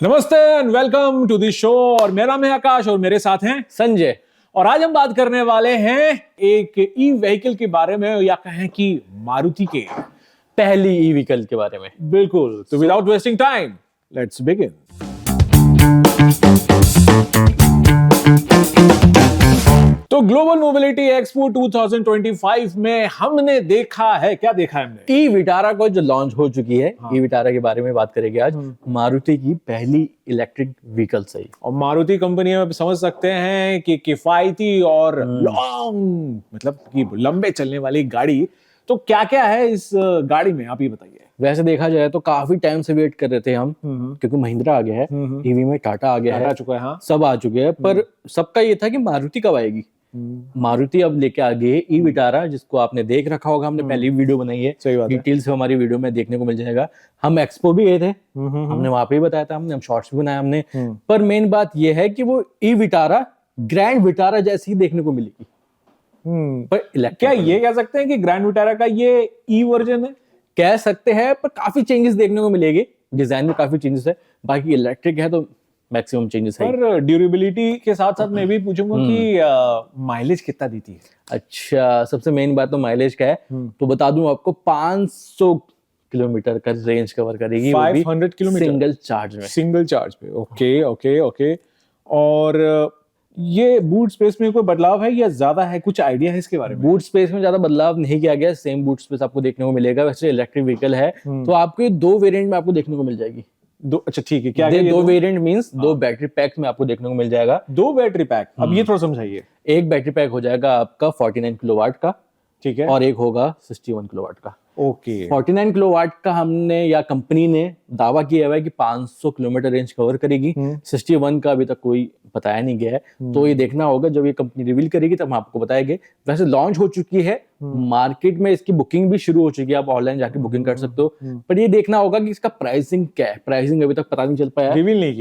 नमस्ते and welcome to the show. और मेरा नाम है आकाश और मेरे साथ हैं संजय। और आज हम बात करने वाले हैं एक ई व्हीकल के बारे में, या कहें कि मारुति के पहली ई व्हीकल के बारे में। बिल्कुल। तो without wasting time let's begin. तो ग्लोबल मोबिलिटी एक्सपो 2025 में हमने देखा है, क्या देखा है हमने? ई विटारा को जो लॉन्च हो चुकी है। ई विटारा के बारे में बात करेंगे आज। मारुति की पहली इलेक्ट्रिक व्हीकल सही। और मारुति कंपनी में समझ सकते हैं कि किफायती और लॉन्ग, मतलब कि लंबे चलने वाली गाड़ी। तो क्या क्या है इस गाड़ी में, आप ये बताइए। वैसे देखा जाए तो काफी टाइम से वेट कर रहे थे हम, क्योंकि महिंद्रा आ गया है, ईवी में टाटा आ गया है, आ चुका है, हाँ। सब आ चुके हैं। पर सबका ये था कि मारुति कब आएगी। मारुति अब लेके आ गई है ई विटारा, जिसको आपने देख रखा होगा, हमने पहली वीडियो बनाई है, डिटेल्स हमारी वीडियो में देखने को मिल जाएगा। हम एक्सपो भी गए थे, हमने वहां पे भी बताया था, हम शॉर्ट्स भी बनाया हमने। पर मेन बात यह है कि वो ई विटारा ग्रैंड विटारा जैसी ही देखने को मिलेगी। पर क्या ये कह सकते हैं कि ग्रैंड विटारा का ये ई वर्जन है? कह सकते हैं, पर काफी चेंजेस देखने को मिलेगी। डिजाइन में काफी चेंजेस है, बाकी इलेक्ट्रिक है तो मैक्सिमम चेंजेस है। पर ड्यूरेबिलिटी के साथ साथ मैं भी पूछूंगा कि माइलेज कितना देती है? अच्छा, सबसे मेन बात तो माइलेज का है। तो बता दूं आपको, 500 किलोमीटर का रेंज कवर करेगी। 500 किलोमीटर सिंगल चार्ज में। सिंगल चार्ज पे। Okay okay okay. और ये बूट स्पेस में कोई बदलाव है या ज्यादा है? कुछ आइडिया है इसके बारे में? बूट स्पेस में ज्यादा बदलाव नहीं किया गया, सेम बूट स्पेस आपको देखने को मिलेगा। वैसे इलेक्ट्रिक व्हीकल है तो आपको दो वेरिएंट में आपको देखने को मिल जाएगी। दो? अच्छा ठीक है। क्या दो वेरिएंट मींस दो बैटरी पैक में आपको देखने को मिल जाएगा। दो बैटरी पैक? अब ये थोड़ा समझाइए। एक बैटरी पैक हो जाएगा आपका 49 किलोवाट का, ठीक है, और एक होगा 61 किलोवाट का। ओके। 49 किलोवाट का हमने या कंपनी ने दावा किया हुआ है कि 500 किलोमीटर रेंज कवर करेगी। 61 का अभी तक कोई बताया नहीं गया है, तो ये देखना होगा जब ये कंपनी रिवील करेगी तब हम आपको बताएंगे। वैसे लॉन्च हो चुकी है, मार्केट में इसकी बुकिंग भी शुरू हो चुकी है, आप ऑनलाइन जाके बुकिंग कर सकते हो। पर ये देखना होगा कि इसका प्राइसिंग क्या है। प्राइसिंग अभी तक पता नहीं चल पाया, रिवील नहीं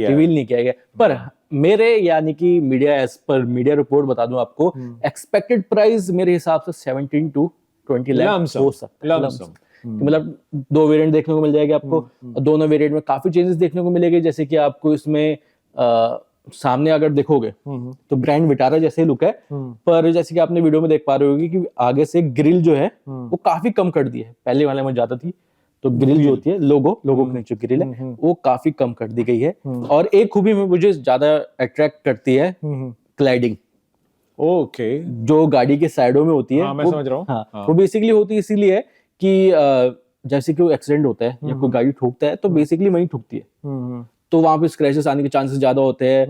किया गया। पर मेरे यानी कि मीडिया, एज पर मीडिया रिपोर्ट बता दूं आपको, एक्सपेक्टेड प्राइस मेरे हिसाब से 17 to 20 लाख हो सकता है। मतलब दो वेरिएंट देखने को मिल जाएगी आपको। दोनों वेरिएंट में काफी चेंजेस देखने को मिलेंगे, जैसे कि आपको इसमें सामने अगर देखोगे तो ग्रैंड विटारा जैसे ही लुक है, पर जैसे कि आपने वीडियो में देख पा रहे होगे कि आगे से ग्रिल जो है वो काफी कम कर दी है। पहले वाले में ज्यादा थी, तो ग्रिल जो होती है लोगो के नीचे ग्रिल है, वो काफी कम कर दी गई है। और एक खूबी में मुझे ज्यादा अट्रैक्ट करती है, क्लाइडिंग। ओके। जो गाड़ी के साइडों में होती है, हाँ, मैं समझ रहा हूँ। हाँ, वो बेसिकली होती है इसीलिए कि जैसे कि वो एक्सीडेंट होता है या कोई गाड़ी ठोकता है तो बेसिकली वहीं ठुकती है, तो वहां पे स्क्रैचेस आने के चांसेस ज्यादा होते हैं।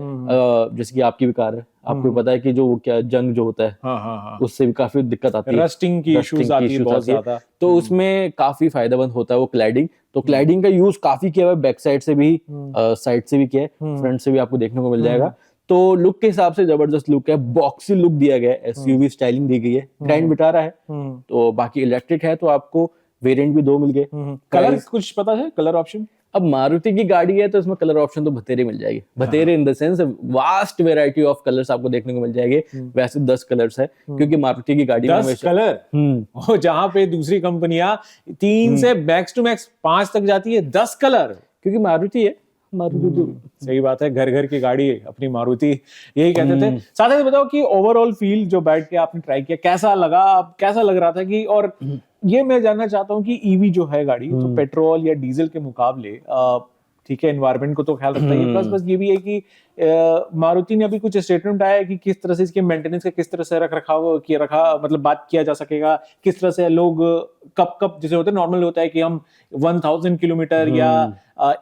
जैसे कि आपकी भी कार है, आपको पता है कि जो क्या जंग जो होता है, उससे भी काफी दिक्कत आती है, रस्टिंग की इश्यूज आती है बहुत ज्यादा। तो उसमें काफी फायदेमंद होता है वो क्लैडिंग। तो क्लैडिंग का यूज काफी किया हुआ है, बैक साइड से भी, साइड से भी किया है, फ्रंट से भी आपको देखने को मिल जाएगा। तो लुक के हिसाब से जबरदस्त लुक है, बॉक्सी लुक दिया गया है, एसयूवी स्टाइलिंग दी गई है। ग्रैंड विटारा है, तो बाकी इलेक्ट्रिक है, तो आपको वेरिएंट भी दो मिल गए। कलर कुछ पता है? Colour option? अब मारुति की गाड़ी है तो इसमें कलर ऑप्शन तो बतेरे मिल जाएगी। बतेरे in the sense vast variety of colours आपको देखने को मिल जाएंगे। वैसे 10 कलर्स है, क्योंकि मारुति की गाड़ी 10 कलर, और जहां पे दूसरी कंपनियां 3 से मैक्स टू मैक्स 5 तक जाती है, 10 कलर। क्योंकि मारुति है, मारुति तो सही बात है, घर घर की गाड़ी है अपनी मारुति, यही कहते थे। साथ ही बताओ कि ओवरऑल फील जो बैठ के आपने ट्राई किया, कैसा लगा? कैसा लग रहा था कि, और ये मैं जानना चाहता हूँ कि ईवी जो है गाड़ी, तो पेट्रोल या डीजल के मुकाबले, ठीक है, एनवायरनमेंट को तो ख्याल रखता है, प्लस बस ये भी है कि मारुति ने अभी कुछ स्टेटमेंट आया है कि किस तरह से इसके मेंटेनेंस का किस तरह से रखा मतलब बात किया जा सकेगा, किस तरह से लोग कब जैसे होता है नॉर्मल होता है कि हम 1000 किलोमीटर या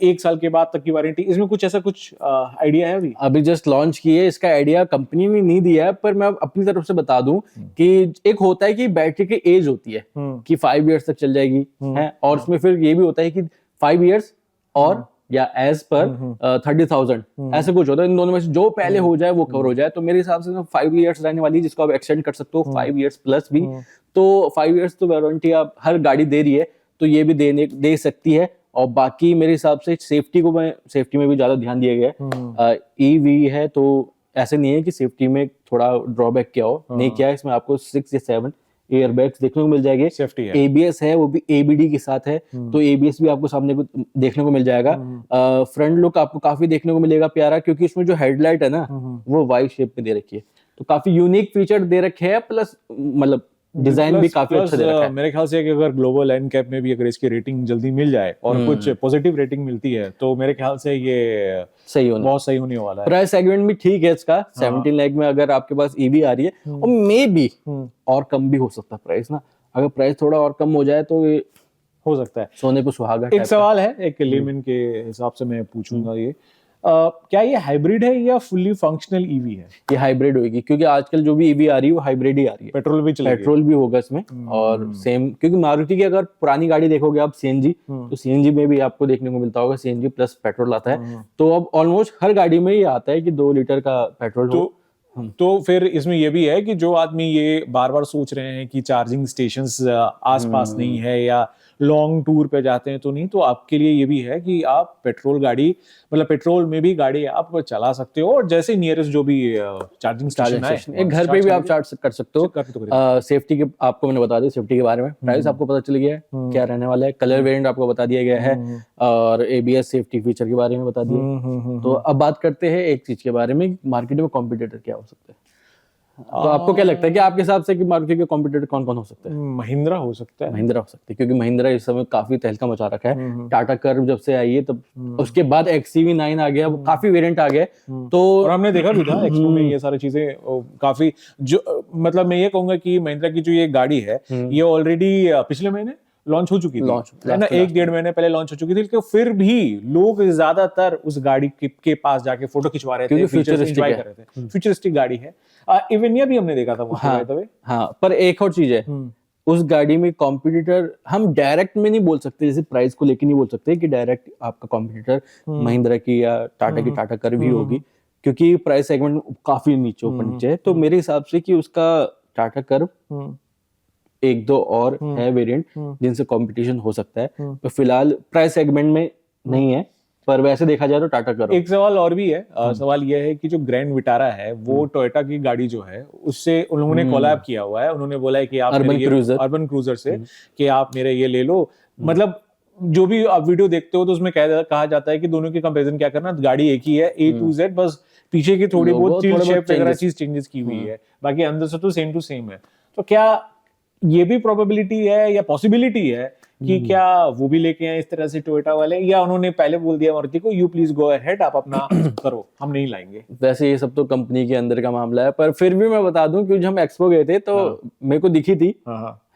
1 साल के बाद तक की वारंटी, इसमें कुछ ऐसा कुछ आइडिया है? अभी जस्ट लॉन्च की है, इसका आइडिया कंपनी ने नहीं दिया है, पर मैं अपनी तरफ से बता दूं कि एक होता है कि बैटरी की एज होती है कि 5 इयर्स तक चल जाएगी है, और उसमें फिर ये भी होता है कि 5 इयर्स और या एज पर 30,000 ऐसे कुछ होता है। इन दोनों में से जो पहले हो जाए वो कवर हो जाए। तो मेरे हिसाब से 5 इयर्स रहने वाली, जिसको आप एक्सटेंड कर सकते हो 5 इयर्स प्लस भी। तो 5 इयर्स तो वारंटी आप हर गाड़ी दे रही है, तो ये भी दे सकती है। और बाकी मेरे हिसाब से सेफ्टी में भी ज्यादा ध्यान दिया गया है। ईवी है तो ऐसे नहीं है कि सेफ्टी में थोड़ा ड्रॉबैक किया हो, नहीं किया है। इसमें आपको 6 या 7 एयरबैग्स देखने को मिल जाएंगे, सेफ्टी है, एबीएस है वो भी एबीडी के साथ है, तो एबीएस भी आपको सामने को देखने को मिल जाएगा। फ्रंट लुक आपको काफी देखने को मिलेगा प्यारा, क्योंकि इसमें जो हेडलाइट है ना वो वाई शेप में दे रखी है, तो काफी यूनिक फीचर दे रखे हैं, प्लस मतलब डिजाइन भी काफी अच्छा दे रखा है। मेरे ख्याल से कि अगर ग्लोबल एनकैप में भी अगर इसकी रेटिंग जल्दी मिल जाए और कुछ पॉजिटिव रेटिंग मिलती है तो मेरे ख्याल से ये बहुत सही होने वाला है। प्राइस सेगमेंट भी ठीक है इसका, 17 लाख में अगर आपके पास ईवी आ रही है, और मे बी और कम भी हो सकता है प्राइस ना, अगर प्राइस थोड़ा और कम हो जाए तो ये हो सकता है सोने पे सुहागा। एक सवाल है, एक लेमन के हिसाब से मैं पूछूंगा, ये क्या ये हाइब्रिड है या फुल्ली फंक्शनल ईवी है? ये हाइब्रिड होगी, क्योंकि आजकल जो भी ईवी आ रही है वो हाइब्रिड ही आ रही है, पेट्रोल भी चलेगी, पेट्रोल भी होगा इसमें और सेम, क्योंकि मारुति की अगर पुरानी गाड़ी देखोगे आप सीएनजी, तो सीएनजी में भी आपको देखने को मिलता होगा सीएनजी प्लस पेट्रोल आता है, तो अब ऑलमोस्ट हर गाड़ी में ये आता है कि 2 लीटर का पेट्रोल हो। तो फिर इसमें ये भी है कि जो आदमी ये बार बार सोच रहे हैं कि चार्जिंग स्टेशंस आसपास नहीं है या लॉन्ग टूर पे जाते हैं तो नहीं, तो आपके लिए ये भी है कि आप पेट्रोल गाड़ी, मतलब पेट्रोल में भी गाड़ी आप चला सकते हो, और जैसे नियरेस्ट जो भी चार्जिंग स्टेशन है एक घर पे भी आप चार्ज कर सकते हो। सेफ्टी के आपको मैंने बता दिया, सेफ्टी के बारे में प्राइस आपको पता चल गया है क्या रहने वाला है, कलर वेरिएंट आपको बता दिया गया है, और एबीएस सेफ्टी फीचर के बारे में बता दिया। तो अब बात करते हैं एक चीज के बारे में, मार्केट में कॉम्पिटिटर क्या हो सकते हैं। तो आपको क्या लगता है कि आपके हिसाब से कि मारुति के कॉम्पिटिटर कौन कौन हो सकते हैं? महिंद्रा हो सकता है, महिंद्रा हो सकती है, क्योंकि महिंद्रा इस समय काफी तहलका मचा रखा है। टाटा कर्व जब से आई है तब उसके बाद XCV9 आ गया, वो काफी वेरिएंट आ गए, तो और हमने देखा भी था एक्सपो में ये सारी चीजें काफी, जो मतलब मैं ये कहूंगा कि महिंद्रा की जो ये गाड़ी है ये ऑलरेडी पिछले महीने लॉन्च हो चुकी थी, है ना, 1-1.5 महीने पहले लॉन्च हो चुकी थी, लेकिन फिर भी लोग ज्यादातर उस गाड़ी के पास जाके फोटो खिंचवा रहे थे, फीचर्स एंजॉय कर रहे थे। फ्यूचरिस्टिक गाड़ी है, इवेनिया भी हमने देखा था हाँ, पर एक और चीज है, उस गाड़ी में कॉम्पिटिटर हम डायरेक्ट में नहीं बोल सकते, जैसे प्राइस को लेकर नहीं बोल सकते कि डायरेक्ट आपका कॉम्पिटिटर महिंद्रा की या टाटा की टाटा कर्व ही होगी, क्योंकि प्राइस सेगमेंट काफी नीचे ऊपर नीचे है। तो मेरे हिसाब से कि उसका टाटा कर्व, 1-2 और है वेरिएंट जिनसे कंपटीशन हो सकता है, तो फिलहाल प्राइस सेगमेंट में नहीं है, पर वैसे देखा जाए तो टाटा कर्व। एक सवाल और भी है, सवाल यह है कि जो ग्रैंड विटारा है वो टोयोटा की गाड़ी जो है उससे उन्होंने कोलैब किया हुआ है, उन्होंने बोला है कि आप अर्बन क्रूजर से कि आप मेरे ये ले लो, मतलब जो भी आप वीडियो देखते हो तो उसमें कहा जाता है कि दोनों की कंपैरिजन क्या करना, गाड़ी एक ही है A to Z, बस पीछे की थोड़ी बहुत शेप वगैरह चीज चेंजेस की हुई है, बाकी अंदर से तो सेम टू सेम है। तो क्या ये भी प्रोबेबिलिटी है या पॉसिबिलिटी है कि क्या वो भी लेके आए इस तरह से टोयोटा वाले, या उन्होंने पहले बोल दिया मारुति को यू प्लीज गो अहेड, आप अपना करो, हम नहीं लाएंगे? वैसे ये सब तो कंपनी के अंदर का मामला है, पर फिर भी मैं बता दूं कि जब हम एक्सपो गए थे तो मेरे को दिखी थी,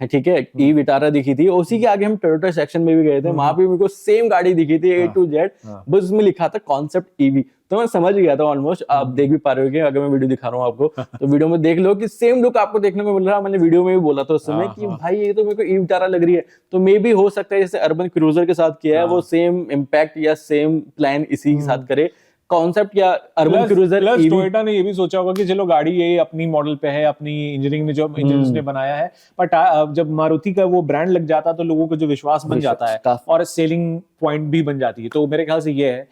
ठीक है, ई विटारा दिखी थी, उसी के आगे हम टोयोटा सेक्शन में भी गए थे, वहां पे मेरे को सेम गाड़ी दिखी थी A to Z, बस उसमें लिखा था कॉन्सेप्ट ईवी, तो मैं समझ गया था ऑलमोस्ट। आप देख भी पा रहे हो, अगर मैं वीडियो दिखा रहा हूँ आपको तो वीडियो में देख लो कि सेम लुक आपको देखने को मिल रहा है। मैंने वीडियो में भी बोला था उस समय कि भाई ये तो मेरे को ई विटारा लग रही है, तो मे भी हो सकता है जैसे अर्बन क्रूजर के साथ किया है वो सेम इम्पैक्ट या सेम प्लान इसी के साथ करे, कॉन्सेप्ट या अर्बन क्रूजर। टोयोटा ने ये भी सोचा होगा कि चलो गाड़ी ये अपनी मॉडल पे है, अपनी इंजीनियरिंग ने जो इंजीनियर्स ने बनाया है, बट जब मारुति का वो ब्रांड लग जाता तो लोगों को जो विश्वास बन जाता है और सेलिंग पॉइंट भी बन जाती है। तो मेरे ख्याल से ये है,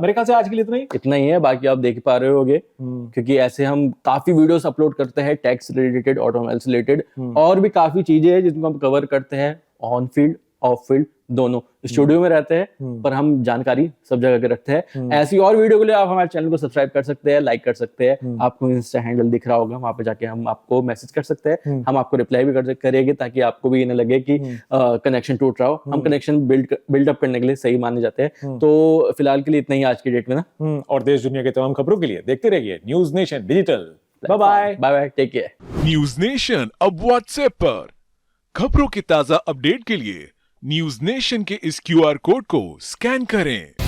मेरे ख्याल से आज के लिए इतना ही है। बाकी आप देख पा रहे होगे क्योंकि ऐसे हम काफी वीडियोस अपलोड करते हैं टैक्स रिलेटेड, ऑटोमोबाइल्स रिलेटेड, और भी काफी चीजें हैं जिनको हम कवर करते हैं ऑन फील्ड ऑफ फील्ड दोनों। स्टूडियो में रहते हैं पर हम जानकारी सब जगह के रखते हैं। ऐसी और वीडियो के लिए आप हमारे चैनल को सब्सक्राइब कर सकते हैं, लाइक कर सकते हैं। आपको इंस्टा हैंडल दिख रहा होगा, वहां पे जाके हम आपको मैसेज कर सकते हैं, हम आपको रिप्लाई भी करेंगे ताकि आपको भी ये ना लगे कि कनेक्शन टूट रहा हो। हम कनेक्शन बिल्डअप करने के लिए सही माने जाते हैं। तो फिलहाल के लिए इतना ही आज की डेट में ना, और देश दुनिया के तमाम खबरों के लिए देखते रहिए news nation digital. Bye bye bye, take care. News nation अब व्हाट्सएप पर खबरों की ताजा अपडेट के लिए न्यूज नेशन के इस QR कोड को स्कैन करें।